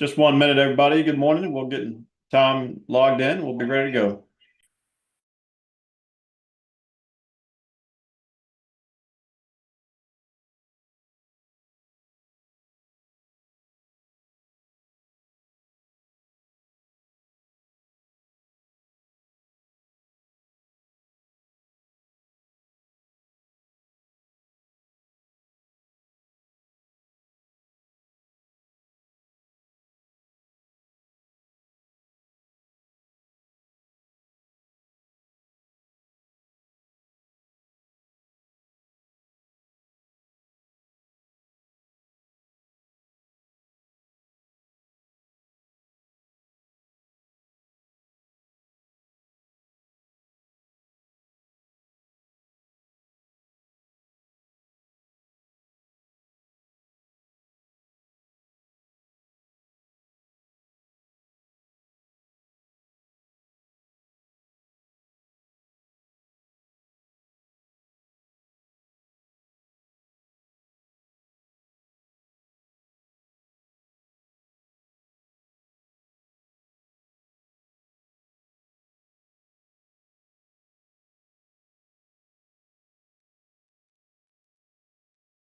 Just 1 minute, everybody. Good morning. We'll get Tom logged in. We'll be ready to go.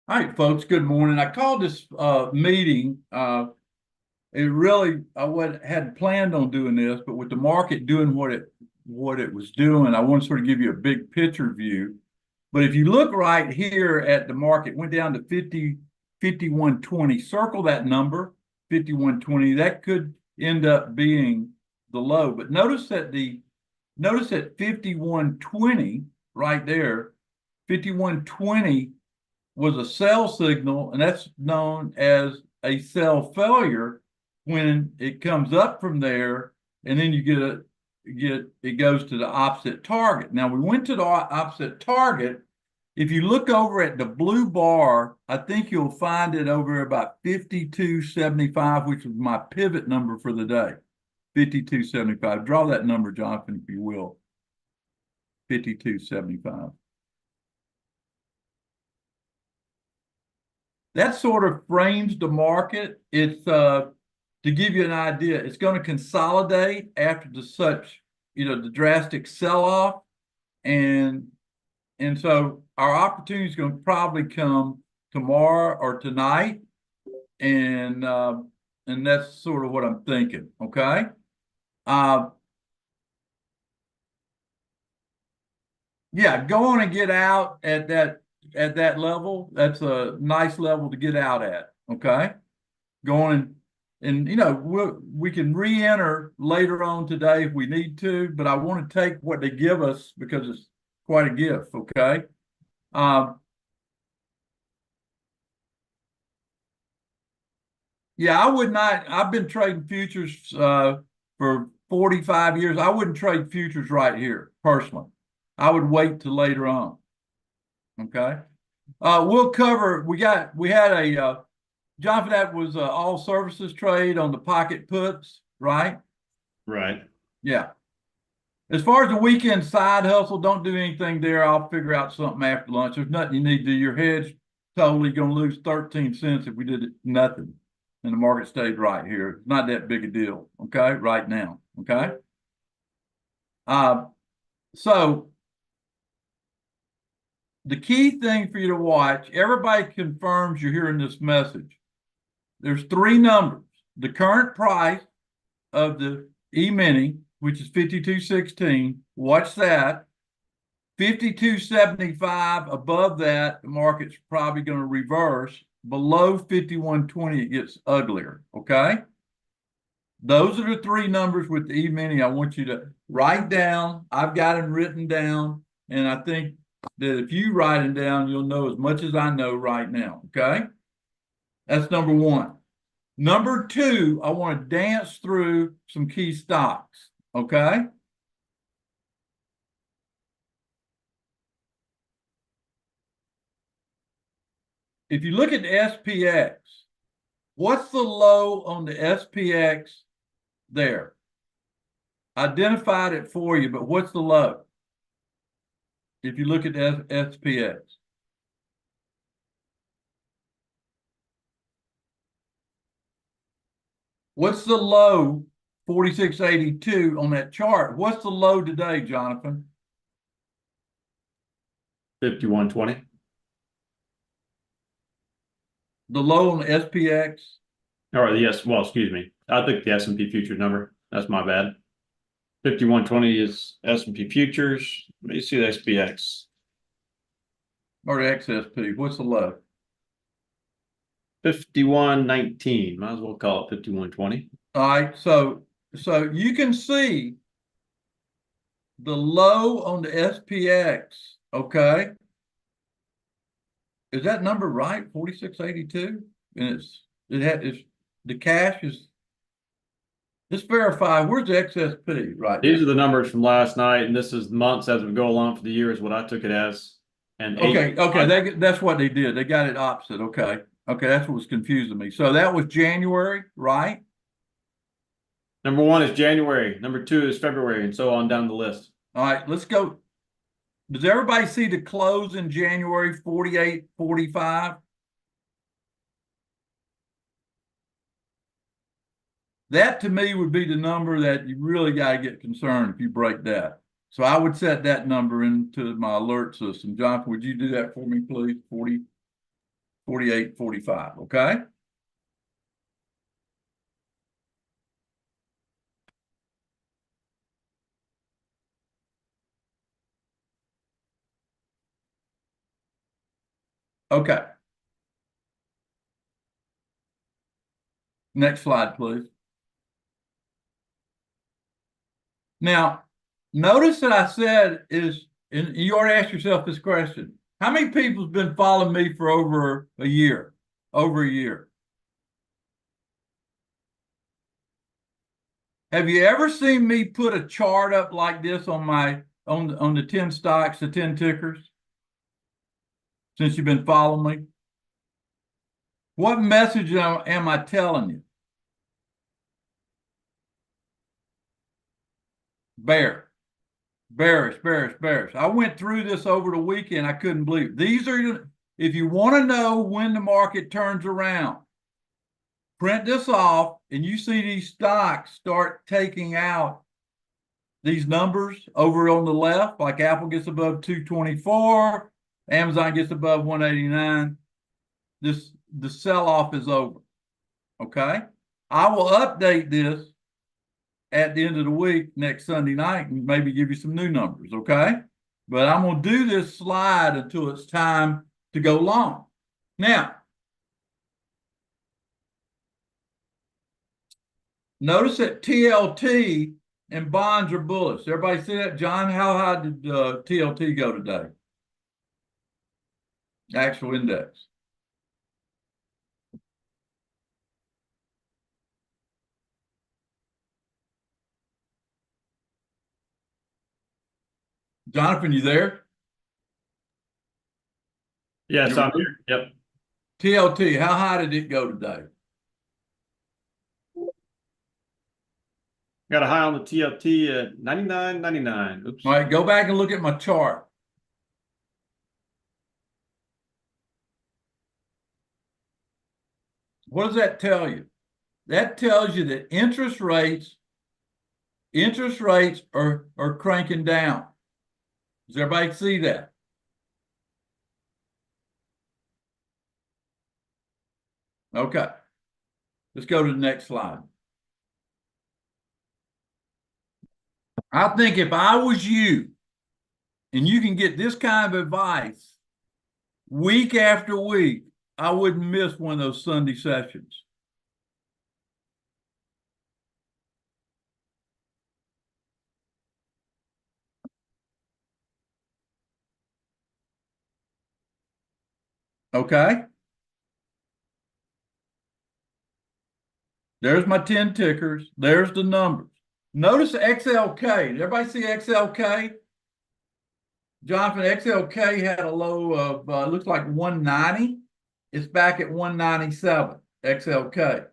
All right, folks, good morning. I called this meeting. I had planned on doing this, but with the market doing what it was doing, I want to sort of give you a big picture view. But if you look right here at the market, went down to 5120. Circle that number, 5120. That could end up being the low. But notice that 5120 right there, 5120 was a sell signal, and that's known as a sell failure when it comes up from there, and then it goes to the opposite target. Now we went to the opposite target. If you look over at the blue bar, I think you'll find it over about 52.75, which was my pivot number for the day. 52.75. Draw that number, Jonathan, if you will. 52.75. That sort of frames the market. It's to give you an idea, it's going to consolidate after the drastic sell-off. And so our opportunity is going to probably come tomorrow or tonight. And that's sort of what I'm thinking. Okay. Yeah, go on and get out at that level. That's a nice level to get out at. Okay. Going and we can re-enter later on today if we need to, but I want to take what they give us because it's quite a gift. Okay. Yeah, I would not. I've been trading futures for 45 years. I wouldn't trade futures right here personally. I would wait till later on. Okay. We'll cover. We had a Jonathan, that was all services trade on the pocket puts, right? Right. Yeah. As far as the weekend side hustle, don't do anything there. I'll figure out something after lunch. There's nothing you need to do. Your hedge totally going to lose 13 cents if we did nothing and the market stayed right here. It's not that big a deal, okay, right now, okay? So the key thing for you to watch, everybody confirms you're hearing this message. There's three numbers. The current price of the E-mini, which is 52.16. Watch that. 52.75 above that, the market's probably going to reverse. Below 51.20, it gets uglier. Okay. Those are the three numbers with the E-mini I want you to write down. I've got them written down. And I think that if you write them down, you'll know as much as I know right now. Okay. That's number one. Number two, I want to dance through some key stocks. Okay. If you look at the SPX, what's the low on the SPX there? Identified it for you, but what's the low? If you look at the SPX. What's the low 4682 on that chart? What's the low today, Jonathan? 5120. The low on the SPX? Or yes, well, excuse me. I took the S&P future number. That's my bad. 5120 is S&P futures. Let me see the SPX. Or the XSP? What's the low? 5119. Might as well call it 5120. All right, so you can see the low on the SPX, okay? Is that number right? 4682? And the cash is, let's verify. Where's the XSP right These now? are the numbers from last night, and this is months as we go along for the year is what I took it as. And Okay, that's what they did. They got it opposite. Okay, that's what was confusing me. So that was January, right? number one is January, number two is February, and so on down the list. All right, let's go. Does everybody see the close in January 48.45? That to me would be the number that you really got to get concerned if you break that. So I would set that number into my alert system. Jonathan, would you do that for me, please? 48.45, okay? Okay. Next slide, please. Now, notice that I said is, and you already asked yourself this question. How many people have been following me for over a year? Over a year. Have you ever seen me put a chart up like this on the 10 stocks, the 10 tickers? Since you've been following me? What message am I telling you? Bearish. I went through this over the weekend. I couldn't believe it. These are, if you want to know when the market turns around, print this off and you see these stocks start taking out these numbers over on the left, like Apple gets above 224, Amazon gets above 189. The sell-off is over. Okay. I will update this at the end of the week next Sunday night and maybe give you some new numbers, okay? But I'm going to do this slide until it's time to go long. Now, notice that TLT and bonds are bullish. Everybody see that? John, how high did TLT go today? Actual index. Jonathan, you there? Yes, I'm here. Yep. TLT, how high did it go today? Got a high on the TLT at 99.99. Oops. All right, go back and look at my chart. What does that tell you? That tells you that interest rates are cranking down. Does everybody see that? Okay. Let's go to the next slide. I think if I was you, and you can get this kind of advice week after week, I wouldn't miss one of those Sunday sessions. Okay. There's my 10 tickers. There's the numbers. Notice XLK. Did everybody see XLK? Jonathan, XLK had a low of, looks like 190. It's back at 197, XLK.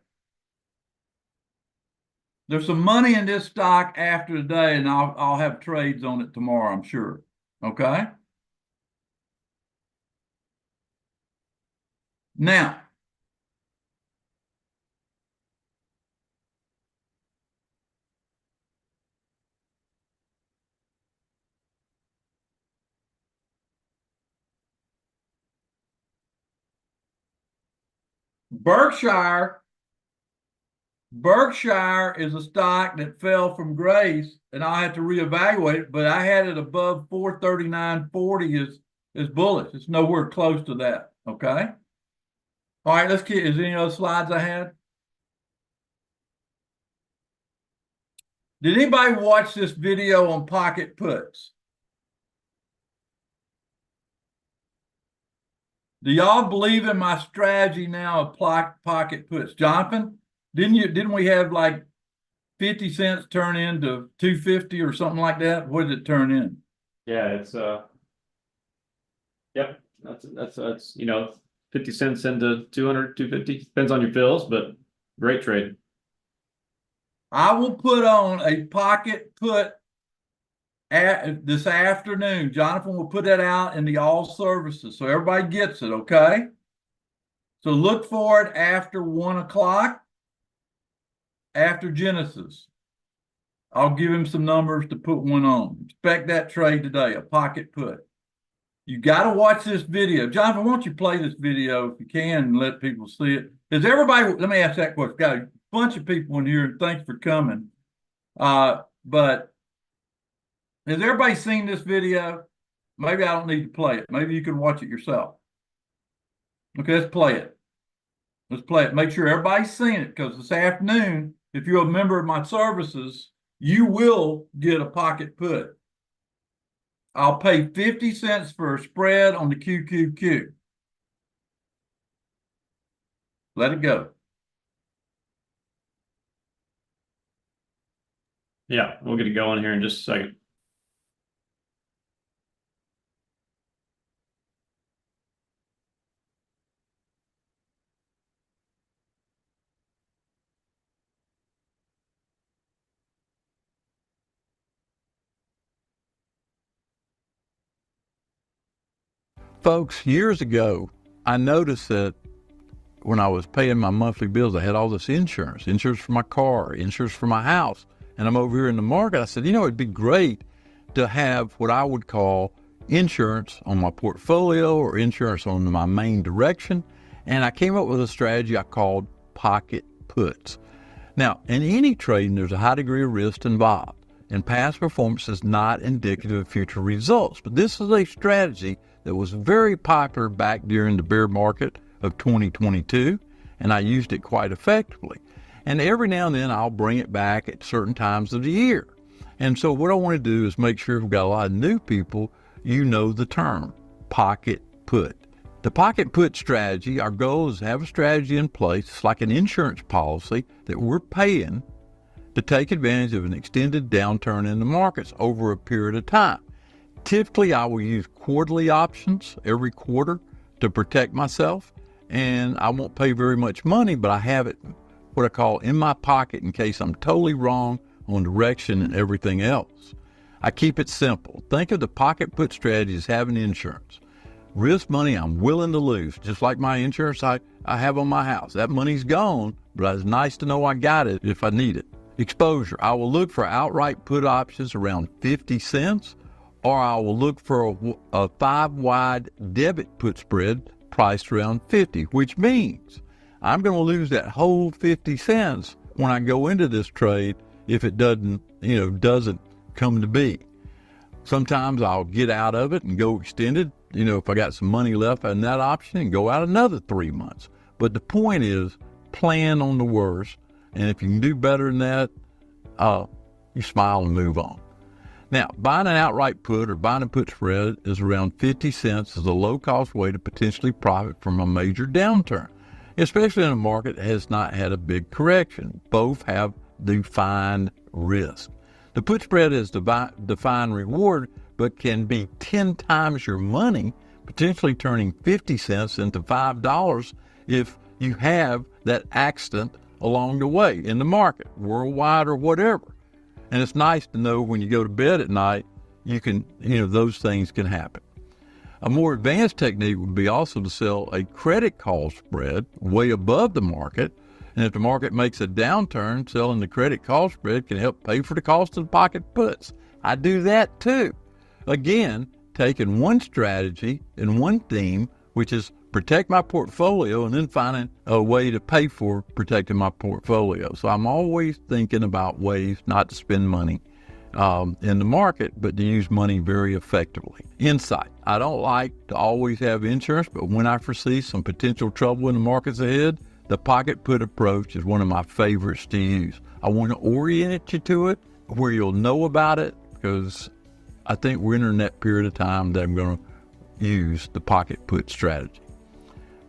There's some money in this stock after today, and I'll have trades on it tomorrow, I'm sure. Okay. Now, Berkshire is a stock that fell from grace, and I had to reevaluate it, but I had it above 439.40 is bullish. It's nowhere close to that. Okay. All right, let's get, is there any other slides I had? Did anybody watch this video on pocket puts? Do y'all believe in my strategy now of pocket puts? Jonathan, didn't we have like 50 cents turn into 250 or something like that? What did it turn in? Yeah, it's yep, that's 50 cents into 200, 250. Depends on your fills, but great trade. I will put on a pocket put this afternoon. Jonathan will put that out in the all services so everybody gets it, okay? So look for it after 1 o'clock, after Genesis. I'll give him some numbers to put one on. Expect that trade today, a pocket put. You got to watch this video. Jonathan, why don't you play this video if you can and let people see it? Is everybody, let me ask that question. Got a bunch of people in here, and thanks for coming. But has everybody seen this video? Maybe I don't need to play it. Maybe you can watch it yourself. Okay, let's play it. Let's play it. Make sure everybody's seen it, because this afternoon, if you're a member of my services, you will get a pocket put. I'll pay 50 cents for a spread on the QQQ. Let it go. Yeah, we'll get it going here in just a second. Folks, years ago, I noticed that when I was paying my monthly bills, I had all this insurance for my car, insurance for my house. And I'm over here in the market. I said, it'd be great to have what I would call insurance on my portfolio or insurance on my main direction. And I came up with a strategy I called pocket puts. Now, in any trading, there's a high degree of risk involved, and past performance is not indicative of future results. But this is a strategy that was very popular back during the bear market of 2022, and I used it quite effectively. And every now and then I'll bring it back at certain times of the year. And so what I want to do is make sure we've got a lot of new people, the term pocket put. The pocket put strategy, our goal is to have a strategy in place. It's like an insurance policy that we're paying to take advantage of an extended downturn in the markets over a period of time. Typically, I will use quarterly options every quarter to protect myself, and I won't pay very much money, but I have it, what I call, in my pocket in case I'm totally wrong on direction and everything else. I keep it simple. Think of the pocket put strategy as having insurance. Risk money I'm willing to lose, just like my insurance I have on my house. That money's gone, but it's nice to know I got it if I need it. Exposure. I will look for outright put options around 50 cents, or I will look for a 5-wide debit put spread priced around 50, which means I'm going to lose that whole 50 cents when I go into this trade if it doesn't come to be. Sometimes I'll get out of it and go extended, if I got some money left in that option, and go out another 3 months. But the point is, plan on the worst, and if you can do better than that, you smile and move on. Now, buying an outright put or buying a put spread is around 50 cents as a low-cost way to potentially profit from a major downturn, especially in a market that has not had a big correction. Both have defined risk. The put spread is defined reward, but can be 10 times your money, potentially turning 50 cents into $5 if you have that accident along the way in the market, worldwide or whatever. And it's nice to know when you go to bed at night, those things can happen. A more advanced technique would be also to sell a credit call spread way above the market. And if the market makes a downturn, selling the credit call spread can help pay for the cost of the pocket puts. I do that too. Again, taking one strategy and one theme, which is protect my portfolio and then finding a way to pay for protecting my portfolio. So I'm always thinking about ways not to spend money in the market, but to use money very effectively. Insight. I don't like to always have insurance, but when I foresee some potential trouble in the markets ahead, the pocket put approach is one of my favorites to use. I want to orient you to it where you'll know about it, because I think we're in that period of time that I'm going to use the pocket put strategy.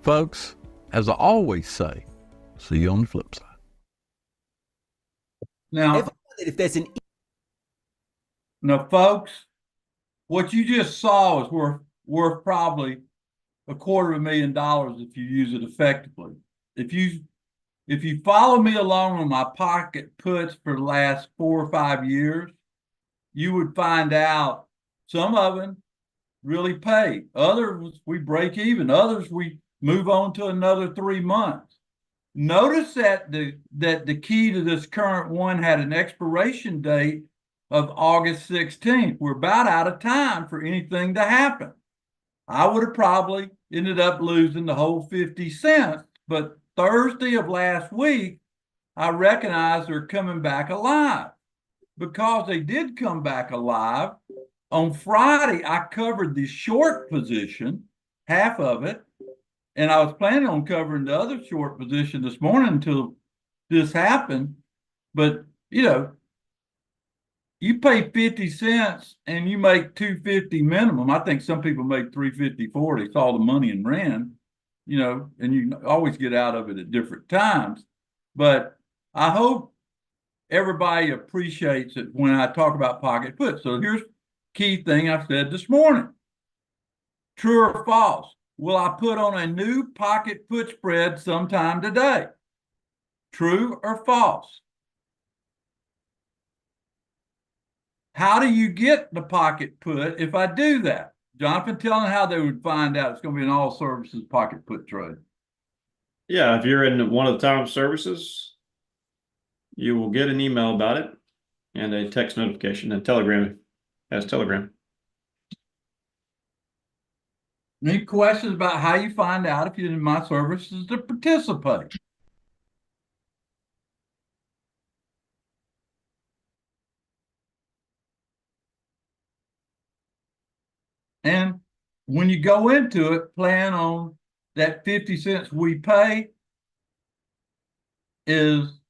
Folks, as I always say, see you on the flip side. Now, If there's an now, folks, what you just saw is worth probably $250,000 if you use it effectively. If you follow me along on my pocket puts for the last 4 or 5 years, you would find out some of them really pay. Others we break even. Others we move on to another 3 months. Notice that the key to this current one had an expiration date of August 16th. We're about out of time for anything to happen. I would have probably ended up losing the whole 50 cents, but Thursday of last week, I recognized they're coming back alive. Because they did come back alive, on Friday, I covered the short position, half of it, and I was planning on covering the other short position this morning until this happened. But, you pay 50 cents and you make $250 minimum. I think some people make $350, it's all the money in rand, and you can always get out of it at different times. But I hope everybody appreciates it when I talk about pocket puts. So here's the key thing I said this morning. True or false? Will I put on a new pocket put spread sometime today? True or false? How do you get the pocket put if I do that? Jonathan, tell them how they would find out. It's going to be an all services pocket put trade. Yeah, if you're in one of the time services, you will get an email about it and a text notification, and Telegram has Telegram. Any questions about how you find out if you're in my services to participate? And when you go into it, plan on that 50 cents we pay is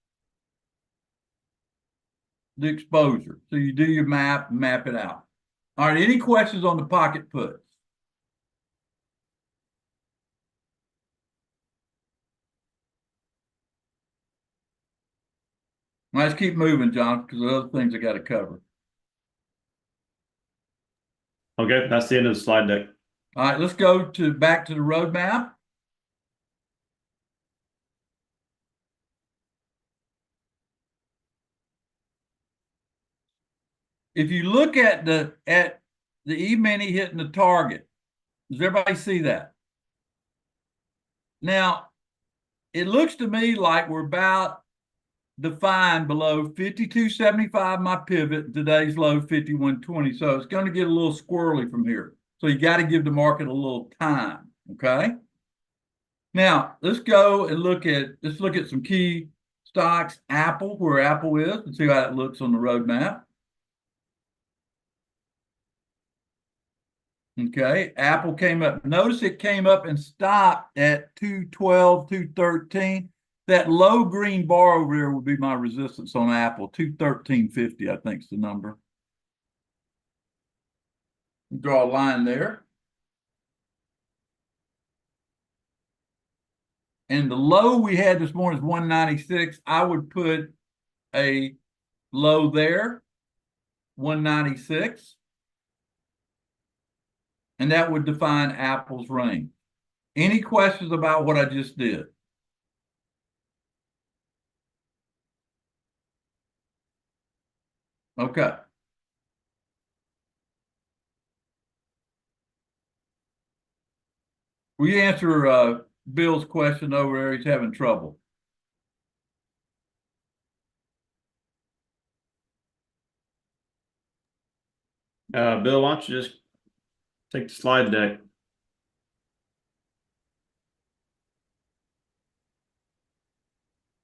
the exposure. So you do your map it out. All right, any questions on the pocket puts? Let's keep moving, John, because there are other things I got to cover. Okay, that's the end of the slide deck. All right, let's go back to the roadmap. If you look at the E-mini hitting the target, does everybody see that? Now, it looks to me like we're about defined below 52.75 my pivot, today's low 51.20. So it's going to get a little squirrely from here. So you got to give the market a little time, okay? Now, let's look at some key stocks. Apple, where Apple is, and see how it looks on the roadmap. Okay, Apple came up. Notice it came up and stopped at 212, 213. That low green bar over there would be my resistance on Apple. 213.50, I think is the number. Draw a line there. And the low we had this morning is 196. I would put a low there, 196. And that would define Apple's range. Any questions about what I just did? Okay. Will you answer Bill's question over there? He's having trouble. Bill, why don't you just take the slide deck?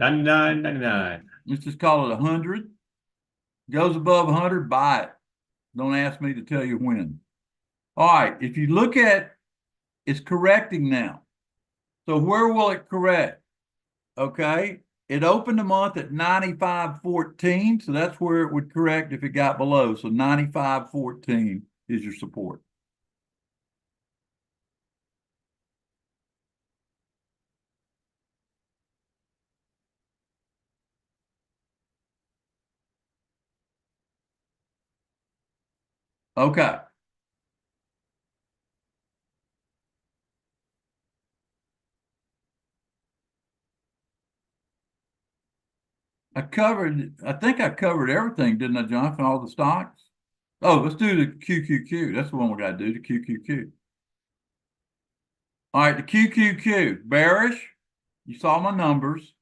99.99. Let's just call it 100. Goes above 100, buy it. Don't ask me to tell you when. All right, if you look at, it's correcting now. So where will it correct? Okay, it opened the month at 95.14, so that's where it would correct if it got below. So 95.14 is your support. Okay. I think I covered everything, didn't I, Jonathan? All the stocks? Oh, let's do the QQQ. That's the one we got to do, the QQQ. All right, the QQQ, bearish. You saw my numbers.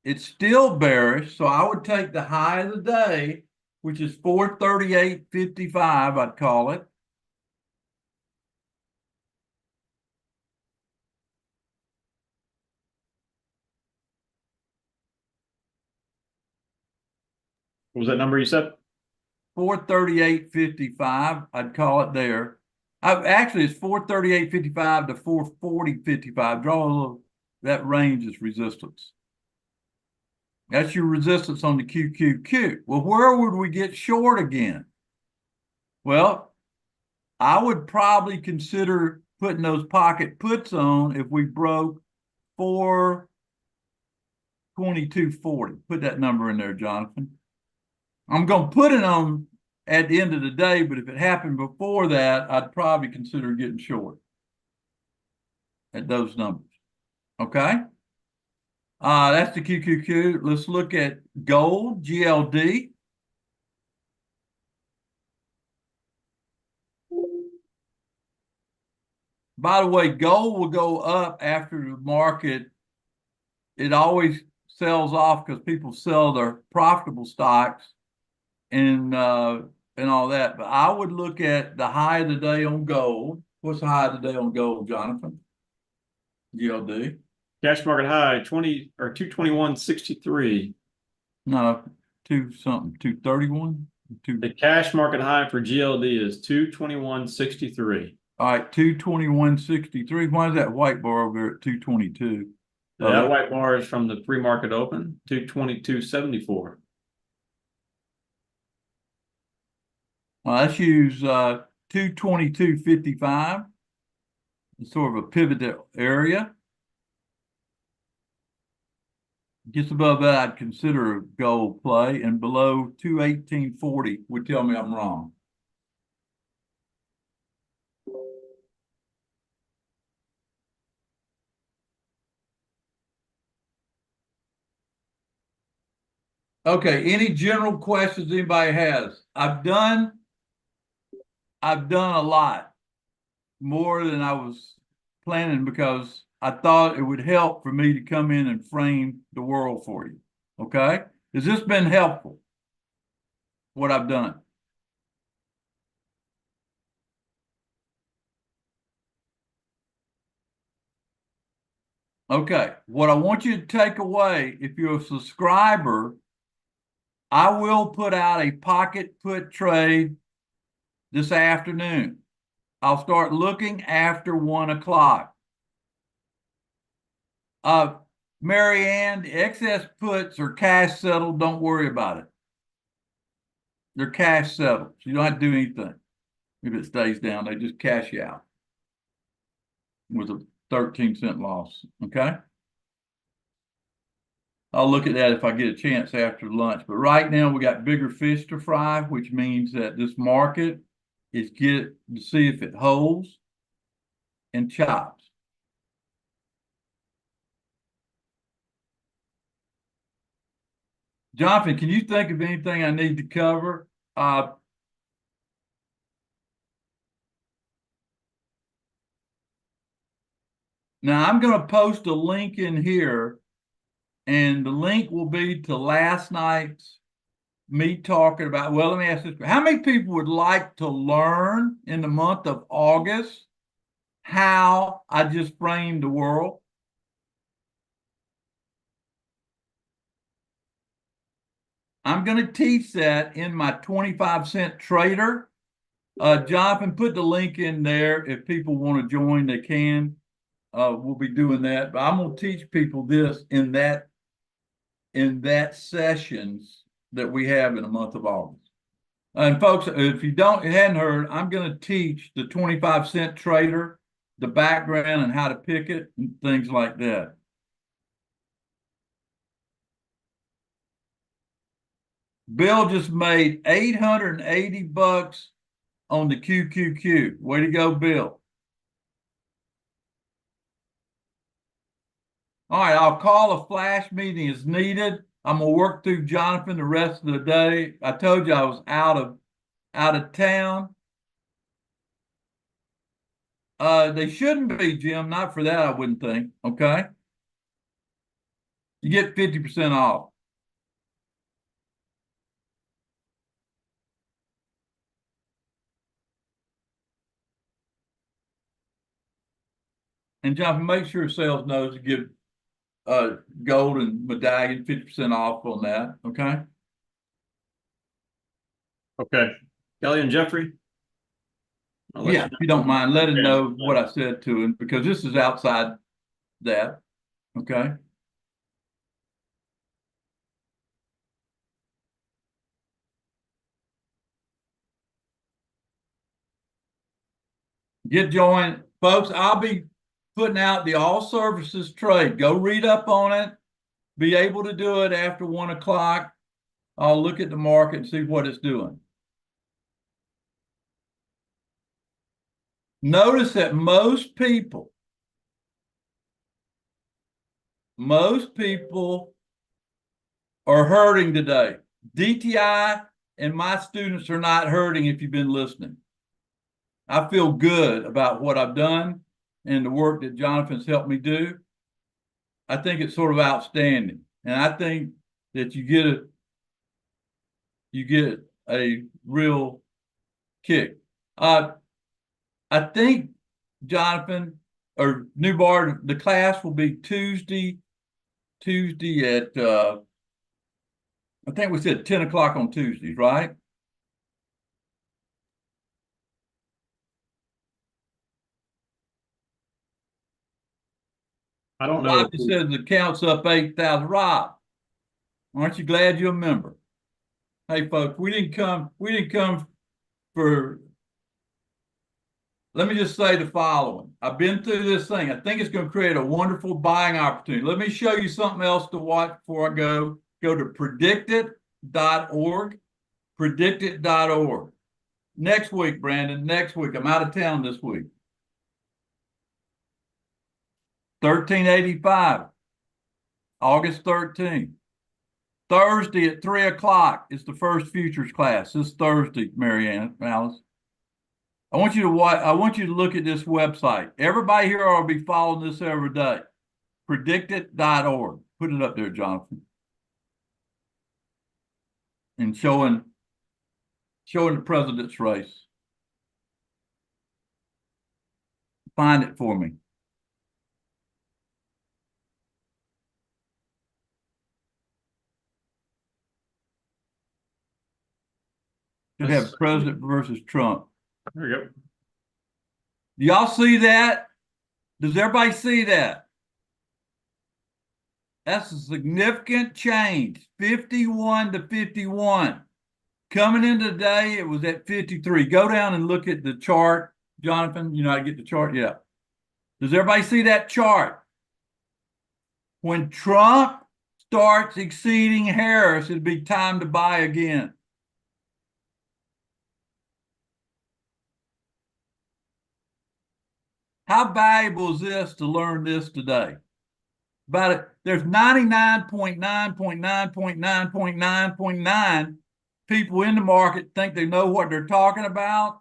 It's still bearish, so I would take the high of the day, which is 438.55, I'd call it. What was that number you said? 438.55, I'd call it there. Actually, it's 438.55 to 440.55. Draw a little, that range is resistance. That's your resistance on the QQQ. Well, where would we get short again? Well, I would probably consider putting those pocket puts on if we broke 422.40. Put that number in there, Jonathan. I'm going to put it on at the end of the day, but if it happened before that, I'd probably consider getting short at those numbers. Okay? That's the QQQ. Let's look at gold, GLD. By the way, gold will go up after the market. It always sells off because people sell their profitable stocks and all that. But I would look at the high of the day on gold. What's the high of the day on gold, Jonathan? GLD. Cash market high 221.63. No, 231. The cash market high for GLD is 221.63. All right, 221.63. Why is that white bar over there at 222? That white bar is from the pre-market open, 222.74. Let's use 222.55. It's sort of a pivot area. Just above that, I'd consider a gold play, and below 218.40 would tell me I'm wrong. Okay, any general questions anybody has? I've done a lot more than I was planning because I thought it would help for me to come in and frame the world for you. Okay? Has this been helpful? What I've done? Okay, what I want you to take away, if you're a subscriber, I will put out a pocket put trade this afternoon. I'll start looking after 1 o'clock. Mary Ann, excess puts are cash settled. Don't worry about it. They're cash settled. So you don't have to do anything. If it stays down, they just cash you out with a 13-cent loss. Okay. I'll look at that if I get a chance after lunch. But right now we got bigger fish to fry, which means that this market is get to see if it holds and chops. Jonathan, can you think of anything I need to cover? Now I'm going to post a link in here, and the link will be to last night's me talking about, well, let me ask this. How many people would like to learn in the month of August how I just framed the world? I'm going to teach that in my 25-cent trader. Jonathan, put the link in there. If people want to join, they can. We'll be doing that. But I'm going to teach people this in that sessions that we have in the month of August. And folks, if you hadn't heard, I'm going to teach the 25-cent trader, the background and how to pick it and things like that. Bill just made $880 on the QQQ. Way to go, Bill. All right, I'll call a flash meeting as needed. I'm gonna work through Jonathan the rest of the day. I told you I was out of town. They shouldn't be, Jim. Not for that, I wouldn't think. Okay. You get 50% off. And Jonathan, make sure sales knows to give gold and medallion 50% off on that. Okay. Okay. Kelly and Jeffrey? Yeah, if you don't mind, let him know what I said to him, because this is outside that. Okay. Get joined, folks. I'll be putting out the all services trade. Go read up on it. Be able to do it after 1 o'clock. I'll look at the market and see what it's doing. Notice that most people are hurting today. DTI and my students are not hurting if you've been listening. I feel good about what I've done and the work that Jonathan's helped me do. I think it's sort of outstanding. And I think that you get a real kick. I think, Jonathan, or Newbart, the class will be Tuesday at, I think we said 10 o'clock on Tuesdays, right? I don't know. Rob says the count's up 8,000. Rob, aren't you glad you're a member? Hey, folks, we didn't come for, let me just say the following. I've been through this thing. I think it's going to create a wonderful buying opportunity. Let me show you something else to watch before I go. Go to predictit.org, predictit.org. Next week, Brandon, next week. I'm out of town this week. 1385, August 13th. Thursday at 3 o'clock is the first futures class. This Thursday, Marianne, Alice. I want you to look at this website. Everybody here will be following this every day. Predictit.org. Put it up there, Jonathan. And showing the president's race. Find it for me. Should have President versus Trump. There we go. Y'all see that? Does everybody see that? That's a significant change. 51 to 51. Coming in today, it was at 53. Go down and look at the chart. Jonathan, you know how to get the chart? Yeah. Does everybody see that chart? When Trump starts exceeding Harris, it'd be time to buy again. How valuable is this to learn this today? About it, there's 99.9.9.9.9.9 people in the market think they know what they're talking about.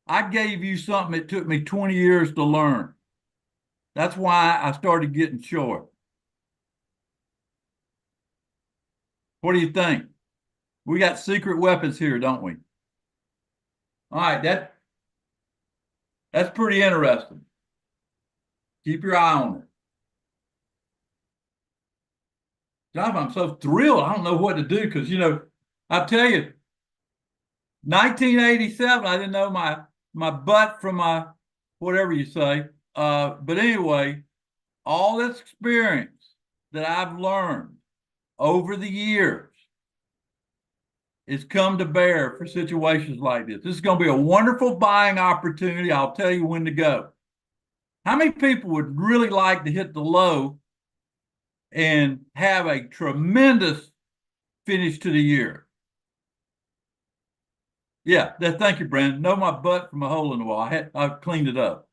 I gave you something that took me 20 years to learn. That's why I started getting short. What do you think? We got secret weapons here, don't we? All right, that's pretty interesting. Keep your eye on it. Jonathan, I'm so thrilled. I don't know what to do because, I tell you, 1987, I didn't know my butt from my whatever you say. But anyway, all this experience that I've learned over the years it's come to bear for situations like this. This is going to be a wonderful buying opportunity. I'll tell you when to go. How many people would really like to hit the low and have a tremendous finish to the year? Yeah, thank you, Brandon. Know my butt from a hole in the wall. I've cleaned it up.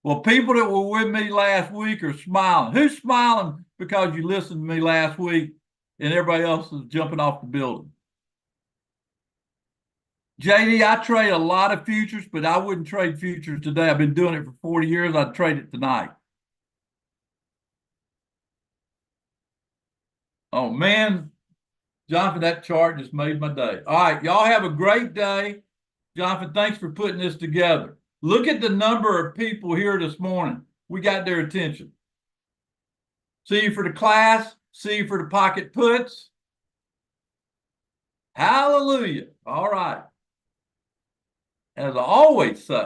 Well, people that were with me last week are smiling. Who's smiling because you listened to me last week and everybody else is jumping off the building? JD, I trade a lot of futures, but I wouldn't trade futures today. I've been doing it for 40 years. I'd trade it tonight. Oh, man. Jonathan, that chart just made my day. All right, y'all have a great day. Jonathan, thanks for putting this together. Look at the number of people here this morning. We got their attention. See you for the class. See you for the pocket puts. Hallelujah. All right. As I always say,